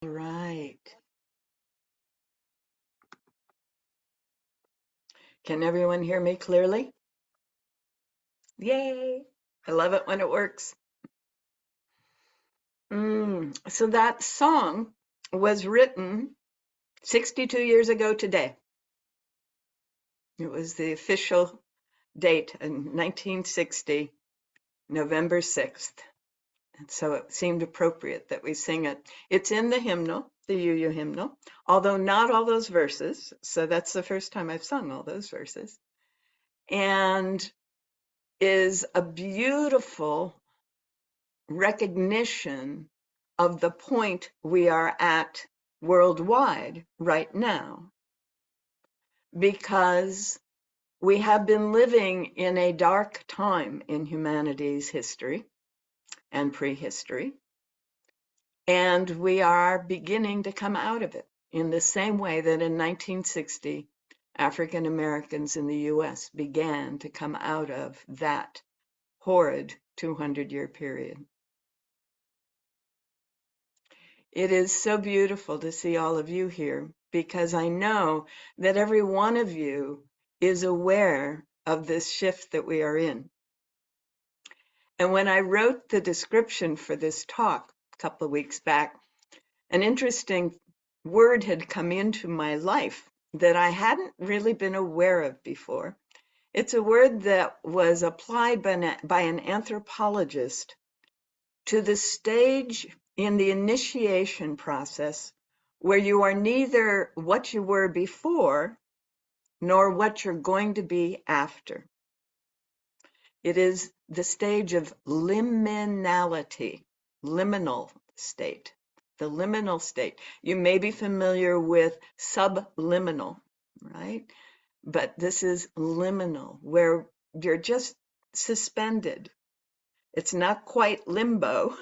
All right. Can everyone hear me clearly? Yay. I love it when it works. So that song was written 62 years ago today. It was the official date in 1960, November 6th. And so it seemed appropriate that we sing it. It's in the hymnal, the UU hymnal, although not all those verses. So that's the first time I've sung all those verses. And is a beautiful recognition of the point we are at worldwide right now, because we have been living in a dark time in humanity's history and prehistory, and we are beginning to come out of it in the same way that in 1960, African Americans in the US began to come out of that horrid 200-year period. It is so beautiful to see all of you here, because I know that every one of you is aware of this shift that we are in. And when I wrote the description for this talk a couple of weeks back, an interesting word had come into my life that I hadn't really been aware of before. It's a word that was applied by an anthropologist to the stage in the initiation process where you are neither what you were before nor what you're going to be after. It is the stage of liminality, liminal state, the liminal state. You may be familiar with subliminal, right? But this is liminal, where you're just suspended. It's not quite limbo,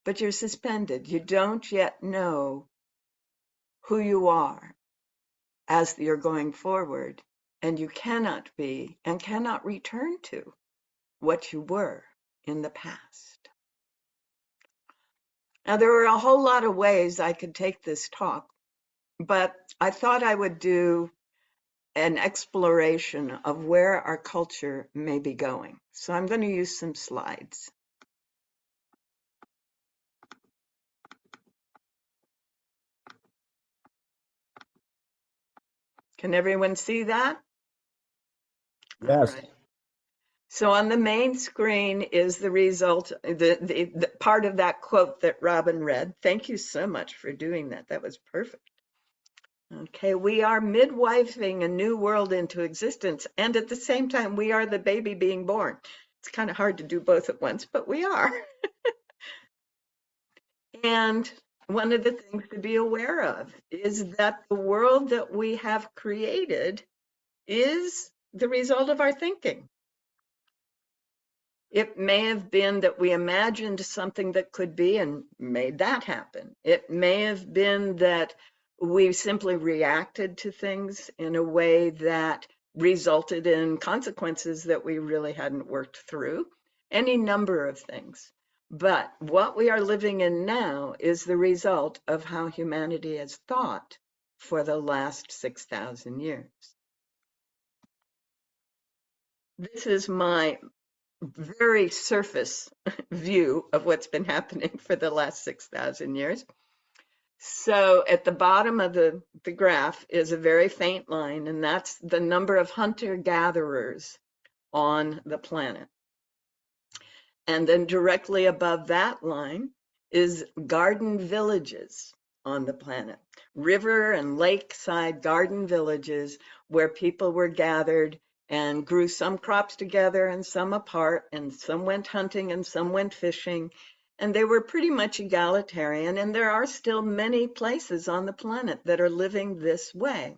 but you're suspended. You don't yet know who you are as you're going forward, and you cannot be and cannot return to what you were in the past. Now, there are a whole lot of ways I could take this talk, but I thought I would do an exploration of where our culture may be going. So I'm going to use some slides. Can everyone see that? Yes. All right. So on the main screen is the result, the part of that quote that Robin read. Thank you so much for doing that. That was perfect. Okay, we are midwifing a new world into existence, and at the same time, we are the baby being born. It's kind of hard to do both at once, but we are. And one of the things to be aware of is that the world that we have created is the result of our thinking. It may have been that we imagined something that could be and made that happen. It may have been that we simply reacted to things in a way that resulted in consequences that we really hadn't worked through. Any number of things. But what we are living in now is the result of how humanity has thought for the last 6,000 years. This is my very surface view of what's been happening for the last 6,000 years. So at the bottom of the graph is a very faint line, and that's the number of hunter-gatherers on the planet. And then directly above that line is garden villages on the planet. River and lakeside garden villages where people were gathered and grew some crops together and some apart, and some went hunting and some went fishing, and they were pretty much egalitarian, and there are still many places on the planet that are living this way.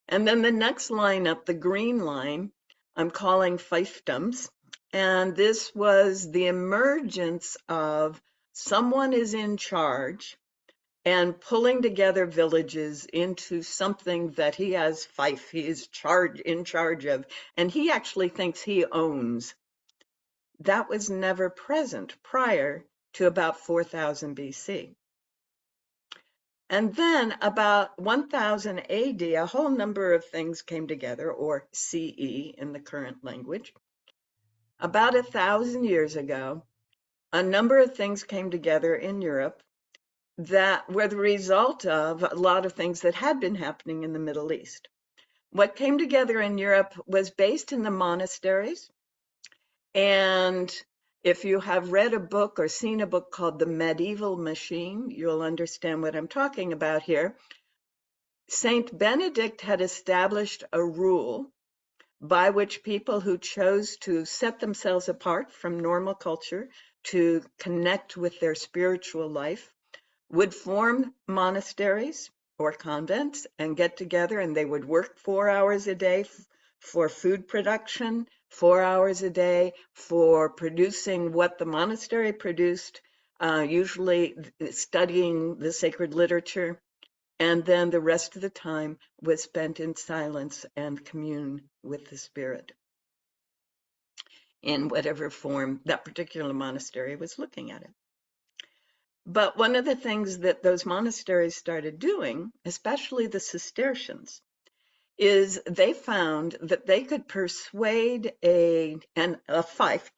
And then the next line up, the green line, I'm calling fiefdoms, and this was the emergence of someone is in charge and pulling together villages into something that he has fief, he is in charge of, and he actually thinks he owns. That was never present prior to about 4000 BC. And then about 1000 AD, a whole number of things came together, or CE in the current language. About 1000 years ago, a number of things came together in Europe that were the result of a lot of things that had been happening in the Middle East. What came together in Europe was based in the monasteries. And if you have read a book or seen a book called The Medieval Machine, you'll understand what I'm talking about here. Saint Benedict had established a rule by which people who chose to set themselves apart from normal culture to connect with their spiritual life would form monasteries or convents and get together, and they would work 4 hours a day for food production, 4 hours a day for producing what the monastery produced, usually studying the sacred literature. And then the rest of the time was spent in silence and commune with the spirit in whatever form that particular monastery was looking at it. But one of the things that those monasteries started doing, especially the Cistercians, is they found that they could persuade a fief,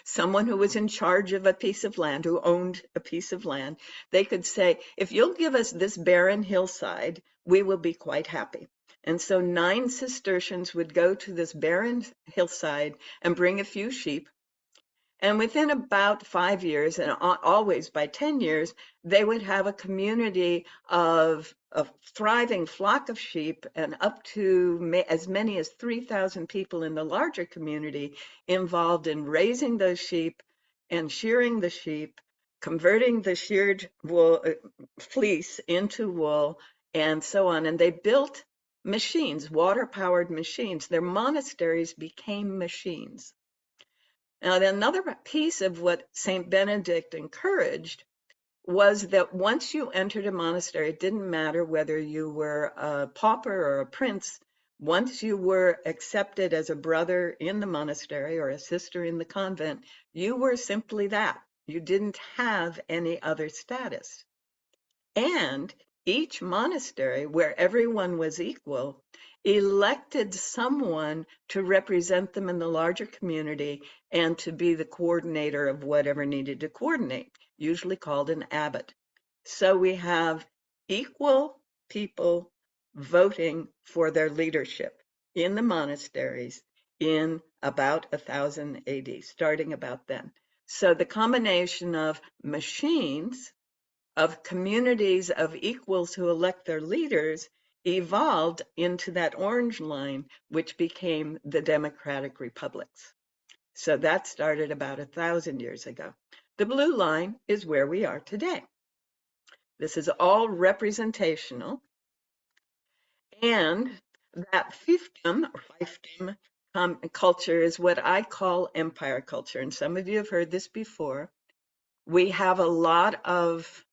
someone who was in charge of a piece of land, who owned a piece of land. They could say, if you'll give us this barren hillside, we will be quite happy. And so 9 Cistercians would go to this barren hillside and bring a few sheep. And within about 5 years, and always by 10 years, they would have a community of a thriving flock of sheep, and up to as many as 3,000 people in the larger community involved in raising those sheep and shearing the sheep, converting the sheared wool, fleece into wool, and so on. And they built machines, water-powered machines. Their monasteries became machines. Now, another piece of what St. Benedict encouraged was that once you entered a monastery, it didn't matter whether you were a pauper or a prince. Once you were accepted as a brother in the monastery or a sister in the convent, you were simply that. You didn't have any other status. And each monastery, where everyone was equal, elected someone to represent them in the larger community and to be the coordinator of whatever needed to coordinate, usually called an abbot. So we have equal people voting for their leadership in the monasteries in about 1000 AD, starting about then. So the combination of machines, of communities of equals who elect their leaders, evolved into that orange line, which became the democratic republics. So that started about 1000 years ago. The blue line is where we are today. This is all representational. And that fiefdom culture is what I call empire culture. And some of you have heard this before. We have a lot of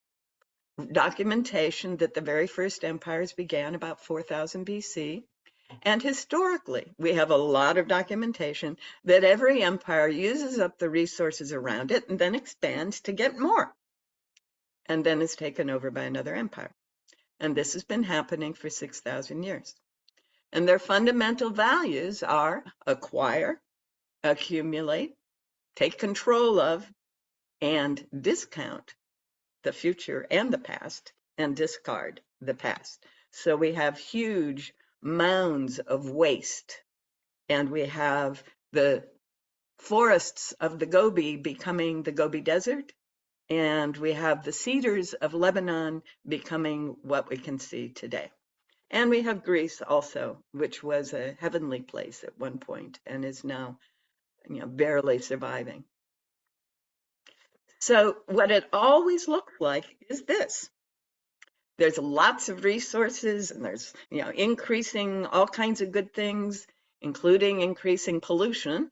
documentation that the very first empires began about 4000 BC. And historically, we have a lot of documentation that every empire uses up the resources around it and then expands to get more, and then is taken over by another empire. And this has been happening for 6,000 years. And their fundamental values are acquire, accumulate, take control of, and discount the future and the past, and discard the past. So we have huge mounds of waste, and we have the forests of the Gobi becoming the Gobi Desert, and we have the cedars of Lebanon becoming what we can see today. And we have Greece also, which was a heavenly place at one point and is now, barely surviving. So what it always looked like is this. There's lots of resources, and there's, increasing all kinds of good things, including increasing pollution.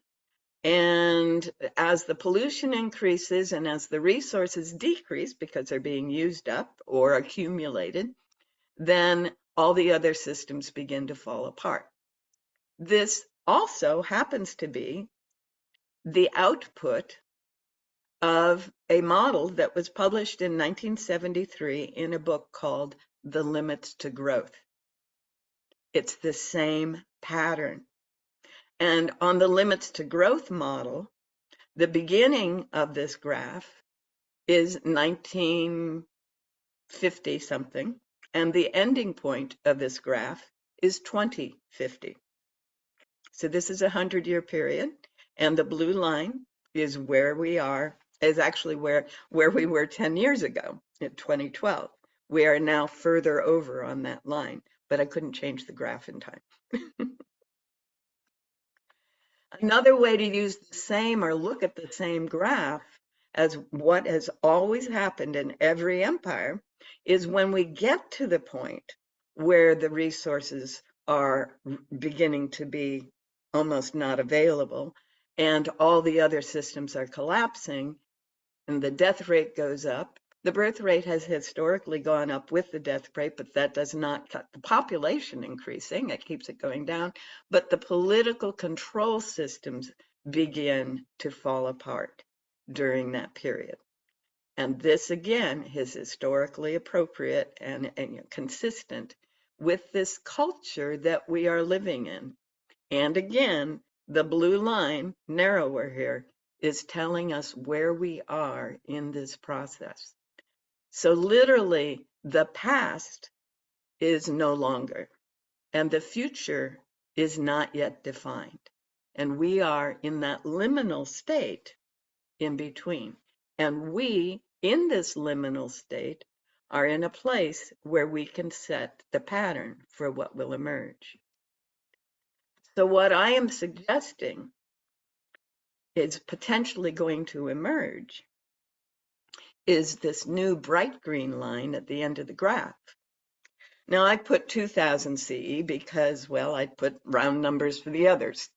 And as the pollution increases and as the resources decrease because they're being used up or accumulated, then all the other systems begin to fall apart. This also happens to be the output of a model that was published in 1973 in a book called The Limits to Growth. It's the same pattern. And on the limits to growth model, the beginning of this graph is 1950 something, and the ending point of this graph is 2050. So this is a 100-year period, and the blue line is where we are, is actually where we were 10 years ago in 2012. We are now further over on that line, but I couldn't change the graph in time. Another way to use the same or look at the same graph as what has always happened in every empire is when we get to the point where the resources are beginning to be almost not available and all the other systems are collapsing and the death rate goes up. The birth rate has historically gone up with the death rate, but that does not cut the population increasing. It keeps it going down. But the political control systems begin to fall apart during that period. And this, again, is historically appropriate and consistent with this culture that we are living in. And again, the blue line, narrower here, is telling us where we are in this process. So literally, the past is no longer, and the future is not yet defined. And we are in that liminal state in between. And we, in this liminal state, are in a place where we can set the pattern for what will emerge. So what I am suggesting is potentially going to emerge is this new bright green line at the end of the graph. Now I put 2000 CE because, well, I put round numbers for the others.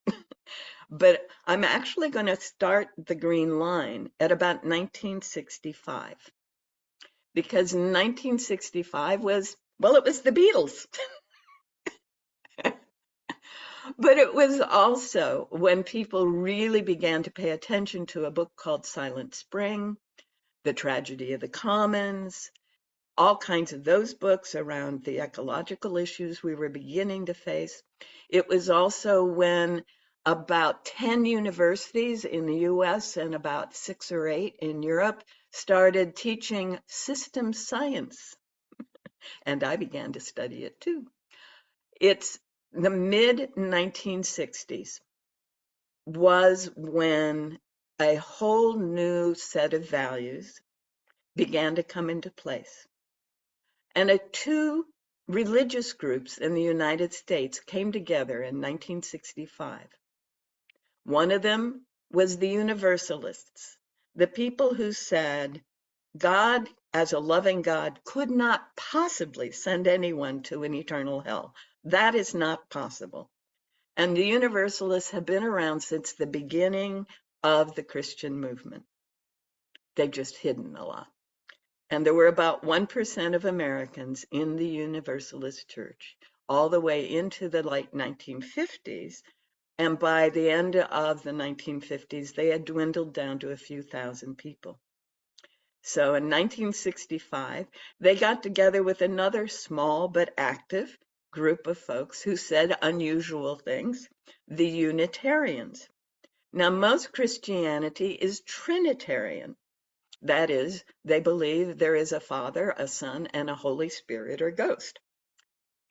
But I'm actually going to start the green line at about 1965. Because 1965 was, well, it was the Beatles. But it was also when people really began to pay attention to a book called Silent Spring, The Tragedy of the Commons, all kinds of those books around the ecological issues we were beginning to face. It was also when about 10 universities in the US and about 6 or 8 in Europe started teaching system science. And I began to study it too. It's the mid 1960s was when a whole new set of values began to come into place. And two religious groups in the United States came together in 1965. One of them was the Universalists, the people who said God, as a loving God, could not possibly send anyone to an eternal hell. That is not possible. And the Universalists have been around since the beginning of the Christian movement. They've just hidden a lot. And there were about 1% of Americans in the Universalist Church all the way into the late 1950s. And by the end of the 1950s, they had dwindled down to a few thousand people. So in 1965, they got together with another small but active group of folks who said unusual things, the Unitarians. Now, most Christianity is Trinitarian. That is, they believe there is a Father, a Son, and a Holy Spirit or ghost.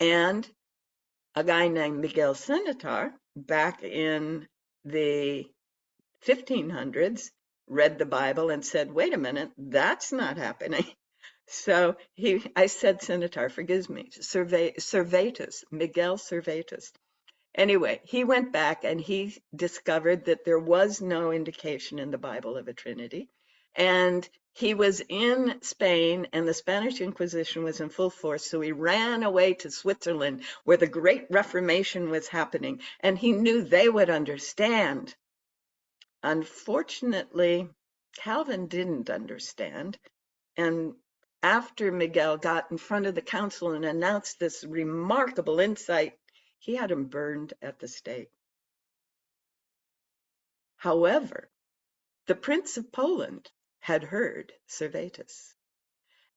And a guy named Miguel Senator, back in the 1500s, read the Bible and said, wait a minute, that's not happening. So I said Senator, forgive me, Servetus, Miguel Servetus. Anyway, he went back and he discovered that there was no indication in the Bible of a Trinity. And he was in Spain and the Spanish Inquisition was in full force. So he ran away to Switzerland where the Great Reformation was happening. And he knew they would understand. Unfortunately, Calvin didn't understand. And after Miguel got in front of the council and announced this remarkable insight, he had him burned at the stake. However, the Prince of Poland had heard Servetus.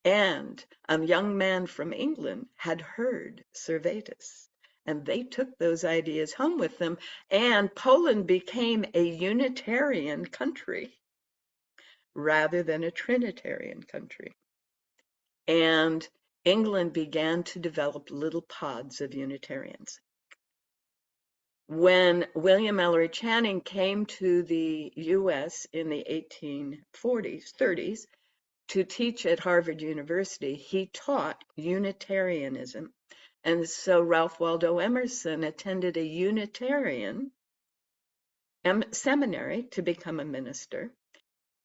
And a young man from England had heard Servetus. And they took those ideas home with them, and Poland became a Unitarian country rather than a Trinitarian country. And England began to develop little pods of Unitarians. When William Ellery Channing came to the US in the 1840s, 30s, to teach at Harvard University, he taught Unitarianism. And so Ralph Waldo Emerson attended a Unitarian seminary to become a minister.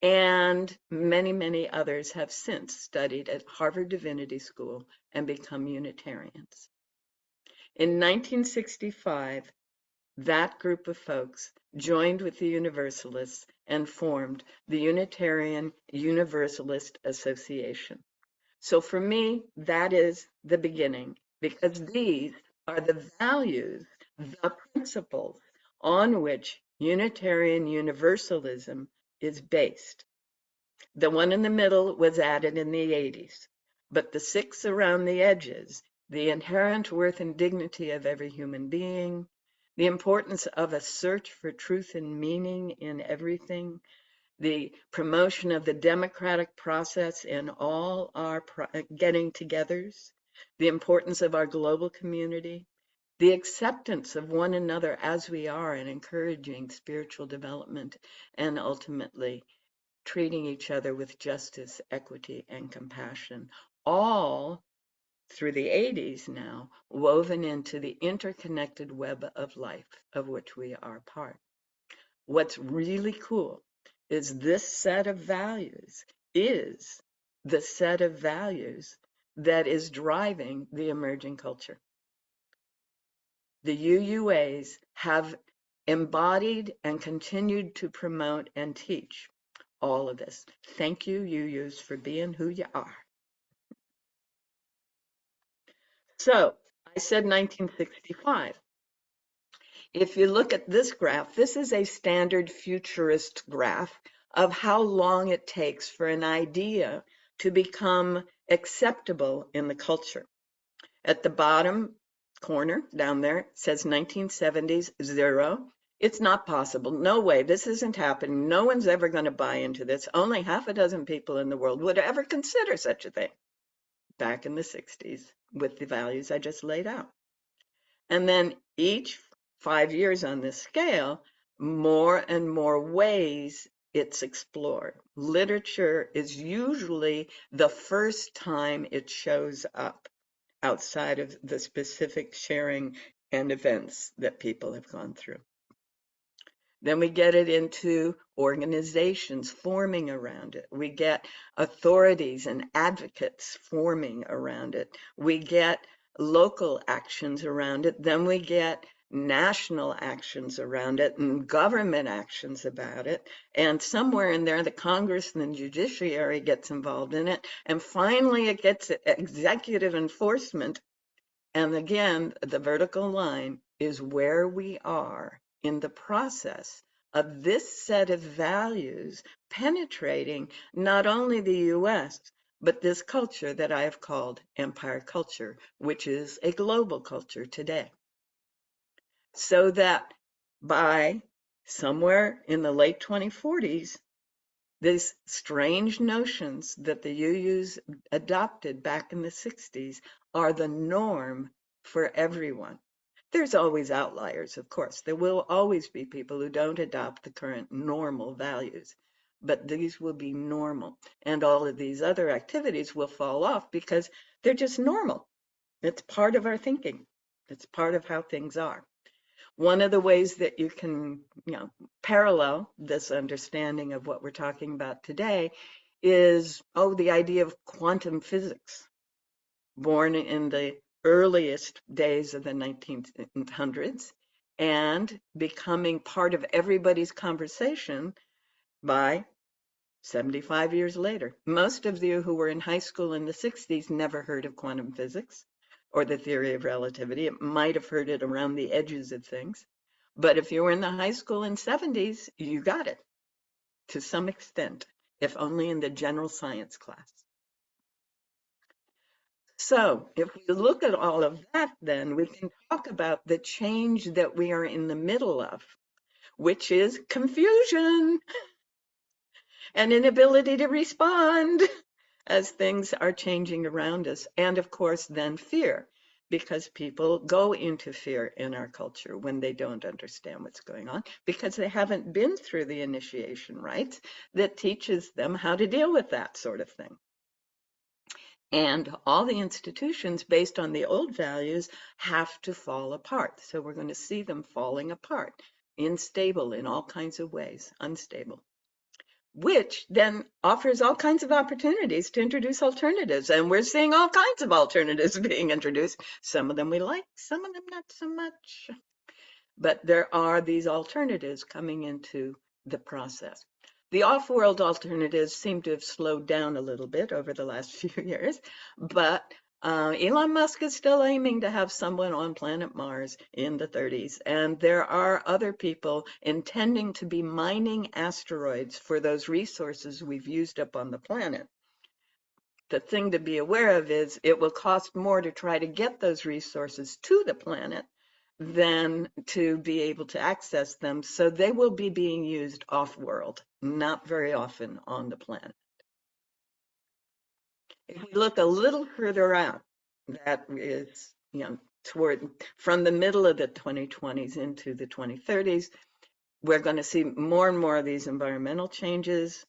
And many, many others have since studied at Harvard Divinity School and become Unitarians. In 1965, that group of folks joined with the Universalists and formed the Unitarian Universalist Association. So for me, that is the beginning, because these are the values, the principles on which Unitarian Universalism is based. The one in the middle was added in the 80s, but the 6 around the edges, the inherent worth and dignity of every human being, the importance of a search for truth and meaning in everything, the promotion of the democratic process in all our getting-togethers, the importance of our global community, the acceptance of one another as we are and encouraging spiritual development, and ultimately treating each other with justice, equity, and compassion, all through the 80s now, woven into the interconnected web of life of which we are part. What's really cool is this set of values is the set of values that is driving the emerging culture. The UUAs have embodied and continued to promote and teach all of this. Thank you, UUs, for being who you are. So I said 1965. If you look at this graph, this is a standard futurist graph of how long it takes for an idea to become acceptable in the culture. At the bottom corner down there, it says 1970s, 0. It's not possible. No way. This isn't happening. No one's ever going to buy into this. Only half a dozen people in the world would ever consider such a thing. Back in the 60s with the values I just laid out. And then each 5 years on this scale, more and more ways it's explored. Literature is usually the first time it shows up outside of the specific sharing and events that people have gone through. Then we get it into organizations forming around it. We get authorities and advocates forming around it. We get local actions around it. Then we get national actions around it and government actions about it. And somewhere in there, the Congress and the judiciary gets involved in it. And finally, it gets executive enforcement. And again, the vertical line is where we are in the process of this set of values penetrating not only the US, but this culture that I have called empire culture, which is a global culture today. So that by somewhere in the late 2040s, these strange notions that the UUs adopted back in the 60s are the norm for everyone. There's always outliers, of course. There will always be people who don't adopt the current normal values, but these will be normal. And all of these other activities will fall off because they're just normal. It's part of our thinking. It's part of how things are. One of the ways that you can, parallel this understanding of what we're talking about today is, the idea of quantum physics, born in the earliest days of the 1900s and becoming part of everybody's conversation by 75 years later. Most of you who were in high school in the 60s never heard of quantum physics or the theory of relativity. It might have heard it around the edges of things. But if you were in the high school in 70s, you got it to some extent. if only in the general science class. So if we look at all of that, then we can talk about the change that we are in the middle of, which is confusion and inability to respond as things are changing around us. And of course, then fear, because people go into fear in our culture when they don't understand what's going on, because they haven't been through the initiation rites that teaches them how to deal with that sort of thing. And all the institutions based on the old values have to fall apart. So we're going to see them falling apart, unstable in all kinds of ways, unstable, which then offers all kinds of opportunities to introduce alternatives. And we're seeing all kinds of alternatives being introduced. Some of them we like, some of them not so much. But there are these alternatives coming into the process. The off-world alternatives seem to have slowed down a little bit over the last few years, but Elon Musk is still aiming to have someone on planet Mars in the 30s, and there are other people intending to be mining asteroids for those resources we've used up on the planet. The thing to be aware of is it will cost more to try to get those resources to the planet than to be able to access them. So they will be being used off-world, not very often on the planet. If we look a little further out, that is, toward from the middle of the 2020s into the 2030s, we're going to see more and more of these environmental changes.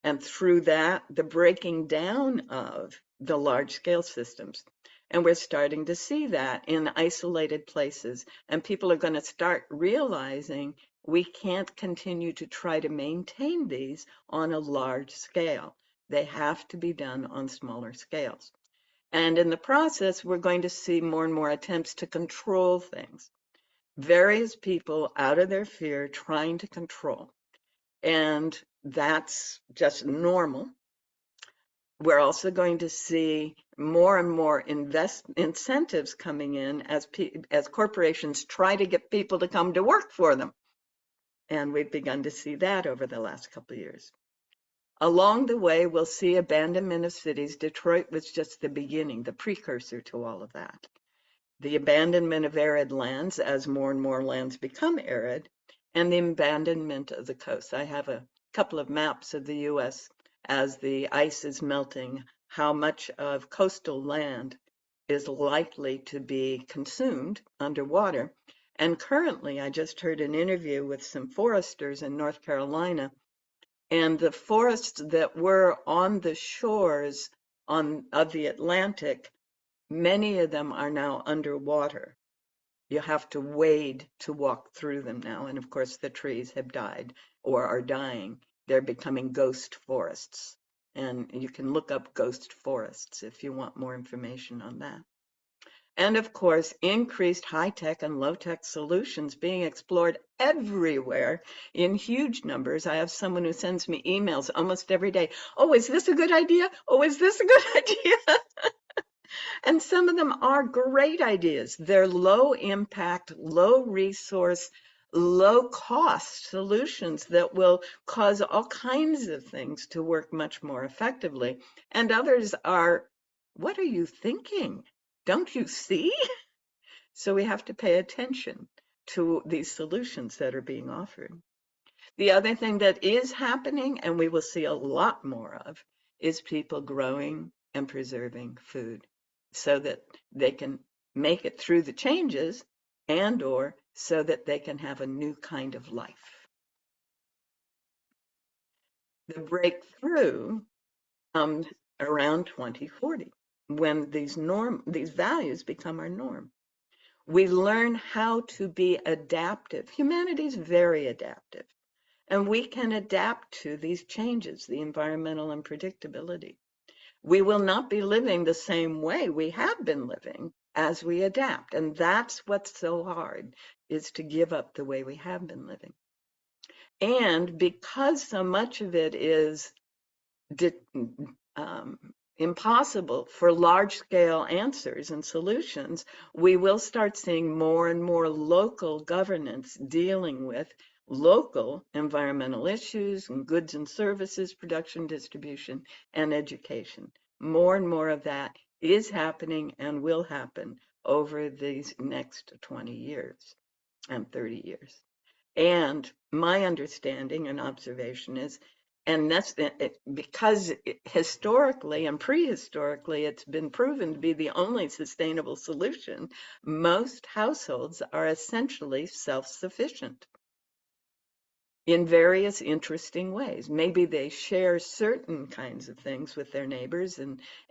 And through that, the breaking down of the large-scale systems. And we're starting to see that in isolated places. And people are going to start realizing we can't continue to try to maintain these on a large scale. They have to be done on smaller scales. And in the process, we're going to see more and more attempts to control things. Various people out of their fear trying to control. And that's just normal. We're also going to see more and more incentives coming in as corporations try to get people to come to work for them. And we've begun to see that over the last couple of years. Along the way, we'll see abandonment of cities. Detroit was just the beginning, the precursor to all of that. The abandonment of arid lands as more and more lands become arid, and the abandonment of the coast. I have a couple of maps of the US as the ice is melting, how much of coastal land is likely to be consumed underwater. And currently, I just heard an interview with some foresters in North Carolina, and the forests that were on the shores of the Atlantic, many of them are now underwater. You have to wade to walk through them now. And of course, the trees have died or are dying. They're becoming ghost forests. And you can look up ghost forests if you want more information on that. And of course, increased high-tech and low-tech solutions being explored everywhere in huge numbers. I have someone who sends me emails almost every day. Oh, is this a good idea? Oh, is this a good idea? And some of them are great ideas. They're low impact, low resource, low cost solutions that will cause all kinds of things to work much more effectively. And others are, what are you thinking? Don't you see? So we have to pay attention to these solutions that are being offered. The other thing that is happening, and we will see a lot more of, is people growing and preserving food so that they can make it through the changes and or so that they can have a new kind of life. The breakthrough comes around 2040 when these values become our norm. We learn how to be adaptive. Humanity is very adaptive. And we can adapt to these changes, the environmental unpredictability. We will not be living the same way we have been living as we adapt. And that's what's so hard, is to give up the way we have been living. And because so much of it is impossible for large-scale answers and solutions, we will start seeing more and more local governance dealing with local environmental issues and goods and services, production, distribution, and education. More and more of that is happening and will happen over these next 20 years and 30 years. And my understanding and observation is, and that's because historically and prehistorically, it's been proven to be the only sustainable solution. Most households are essentially self-sufficient in various interesting ways. Maybe they share certain kinds of things with their neighbors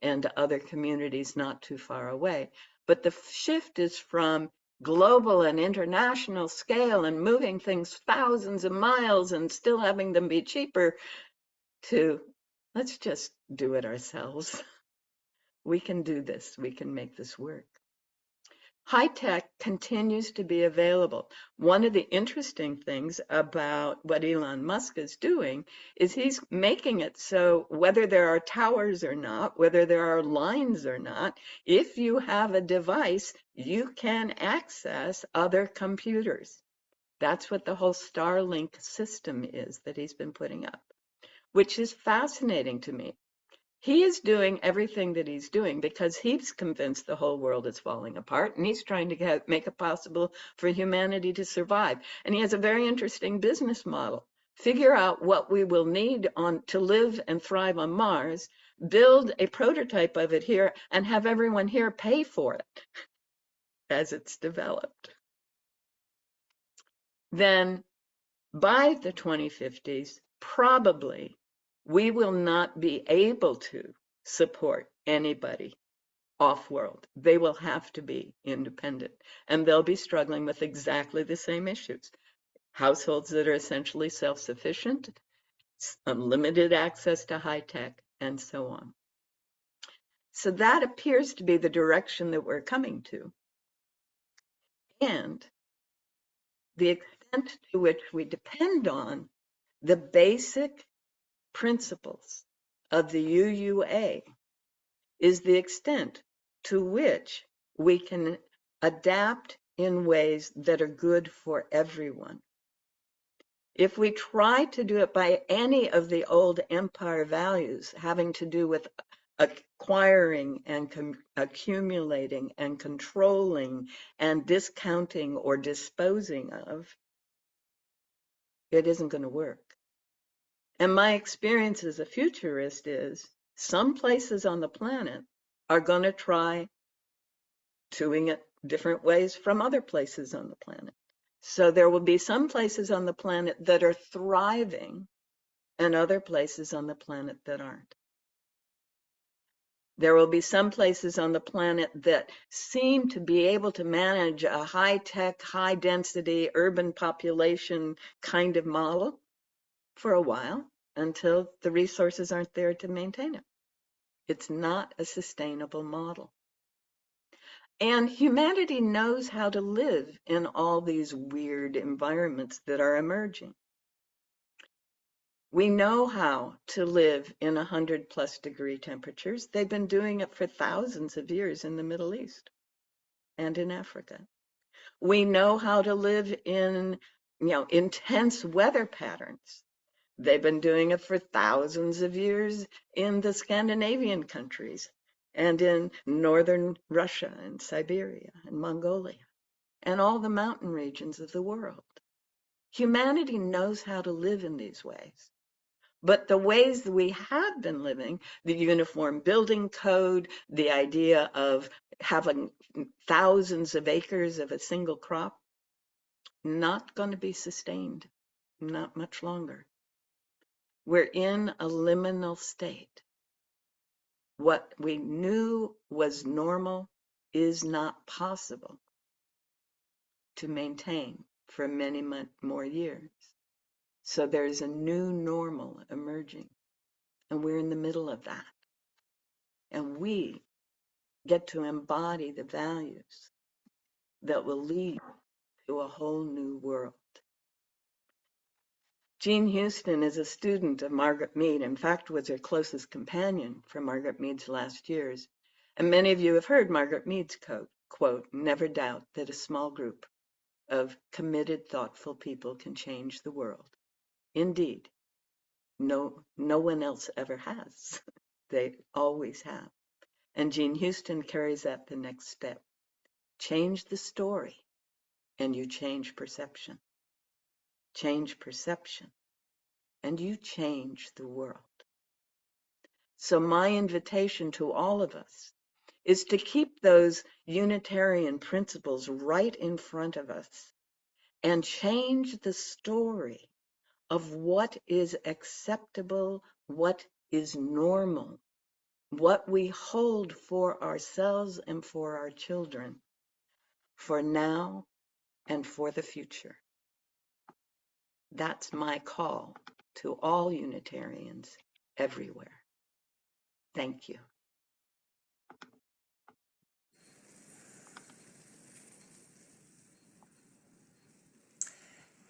and other communities not too far away. But the shift is from global and international scale and moving things thousands of miles and still having them be cheaper to let's just do it ourselves. We can do this. We can make this work. High tech continues to be available. One of the interesting things about what Elon Musk is doing is he's making it so whether there are towers or not, whether there are lines or not, if you have a device, you can access other computers. That's what the whole Starlink system is that he's been putting up, which is fascinating to me. He is doing everything that he's doing because he's convinced the whole world is falling apart, and he's trying to make it possible for humanity to survive. And he has a very interesting business model. Figure out what we will need to live and thrive on Mars, build a prototype of it here, and have everyone here pay for it as it's developed. Then by the 2050s, probably we will not be able to support anybody off-world. They will have to be independent, and they'll be struggling with exactly the same issues. Households that are essentially self-sufficient, unlimited access to high tech, and so on. So that appears to be the direction that we're coming to. And the extent to which we depend on the basic principles of the UUA is the extent to which we can adapt in ways that are good for everyone. If we try to do it by any of the old empire values having to do with acquiring and accumulating and controlling and discounting or disposing of, it isn't going to work. And my experience as a futurist is some places on the planet are going to try doing it different ways from other places on the planet. So there will be some places on the planet that are thriving and other places on the planet that aren't. There will be some places on the planet that seem to be able to manage a high-tech, high-density urban population kind of model for a while until the resources aren't there to maintain it. It's not a sustainable model. And humanity knows how to live in all these weird environments that are emerging. We know how to live in 100+ degree temperatures. They've been doing it for thousands of years in the Middle East and in Africa. We know how to live in, intense weather patterns. They've been doing it for thousands of years in the Scandinavian countries and in northern Russia and Siberia and Mongolia and all the mountain regions of the world. Humanity knows how to live in these ways. But the ways that we have been living, the uniform building code, the idea of having thousands of acres of a single crop, not going to be sustained, not much longer. We're in a liminal state. What we knew was normal is not possible to maintain for many more years. So there's a new normal emerging, and we're in the middle of that. And we get to embody the values that will lead to a whole new world. Jean Houston is a student of Margaret Mead, in fact, was her closest companion for Margaret Mead's last years. And many of you have heard Margaret Mead's quote, never doubt that a small group of committed, thoughtful people can change the world. Indeed, no one else ever has. They always have. And Jean Houston carries that the next step. Change the story, and you change perception. Change perception, and you change the world. So my invitation to all of us is to keep those Unitarian principles right in front of us and change the story of what is acceptable, what is normal, what we hold for ourselves and for our children, for now and for the future. That's my call to all Unitarians everywhere. Thank you.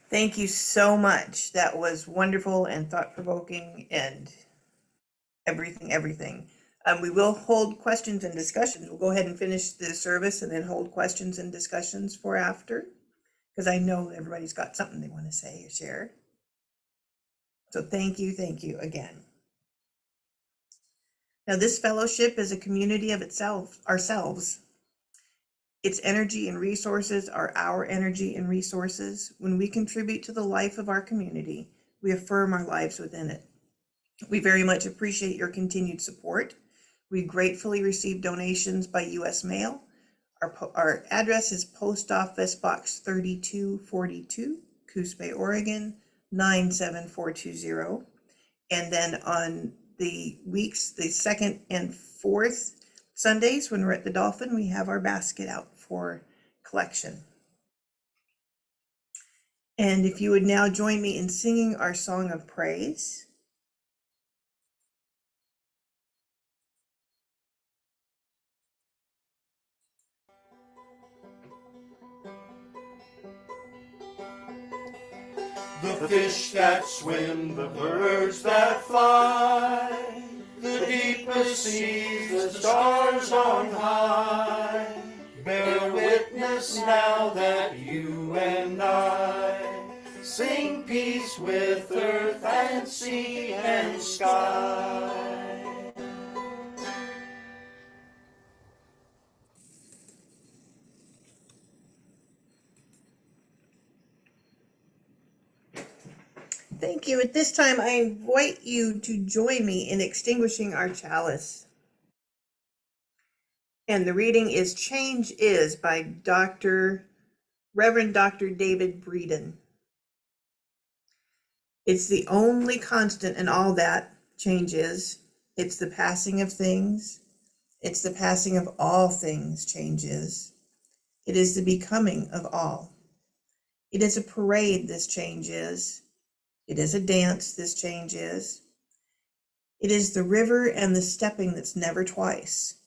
Thank you so much. That was wonderful and thought-provoking and everything. We will hold questions and discussions. We'll go ahead and finish the service and then hold questions and discussions for after, because I know everybody's got something they want to say or share. So thank you again. Now, this fellowship is a community of ourselves. Its energy and resources are our energy and resources. When we contribute to the life of our community, we affirm our lives within it. We very much appreciate your continued support. We gratefully receive donations by U.S. mail. Our address is Post Office Box 3242, Coos Bay, Oregon, 97420. And then on the weeks, the second and fourth Sundays, when we're at the Dolphin, we have our basket out for collection. And if you would now join me in singing our song of praise. The fish that swim, the birds that fly, the deepest seas, the stars on high, bear witness now that you and I sing peace with earth and sea and sky. Thank you. At this time, I invite you to join me in extinguishing our chalice. And the reading is Change Is by Reverend Dr. David Breeden. It's the only constant in all that change is. It's the passing of things. It's the passing of all things, change is. It is the becoming of all. It is a parade, this change is. It is a dance, this change is. It is the river and the stepping that's never twice.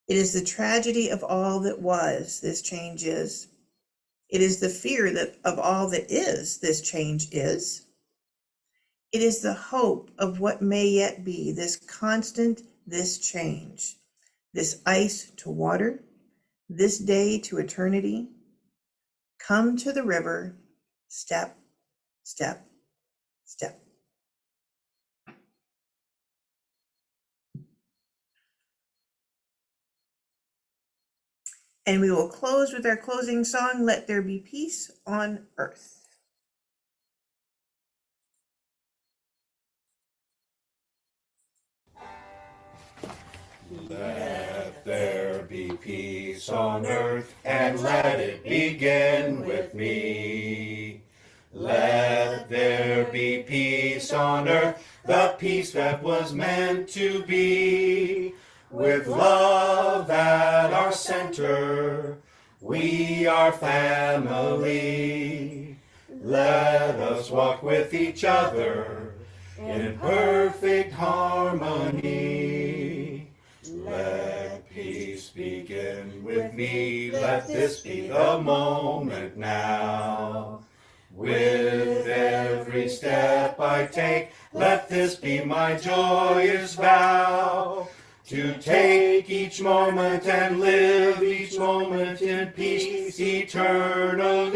It is the tragedy of all that was, this change is. It is the fear of all that is, this change is. It is the hope of what may yet be, this constant, this change, this ice to water, this day to eternity. Come to the river, step, step, step. And we will close with our closing song, Let There Be Peace on Earth. Let there be peace on earth, and let it begin with me. Let there be peace on earth, the peace that was meant to be. With love at our center, we are family. Let us walk with each other in perfect harmony. Let peace begin with me. Let this be the moment now. With every step I take, let this be my joyous vow. to take each moment and live each moment in peace eternally.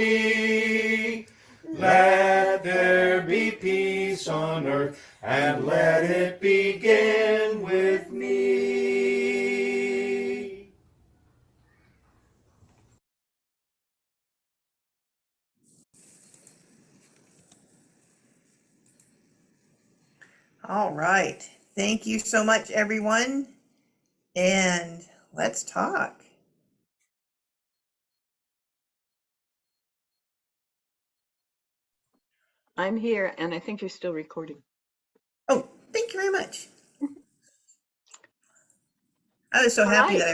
Let there be peace on earth, and let it begin with me. All right. Thank you so much, everyone. And let's talk. I'm here, and I think you're still recording. Oh, thank you very much. I was so All happy right. that I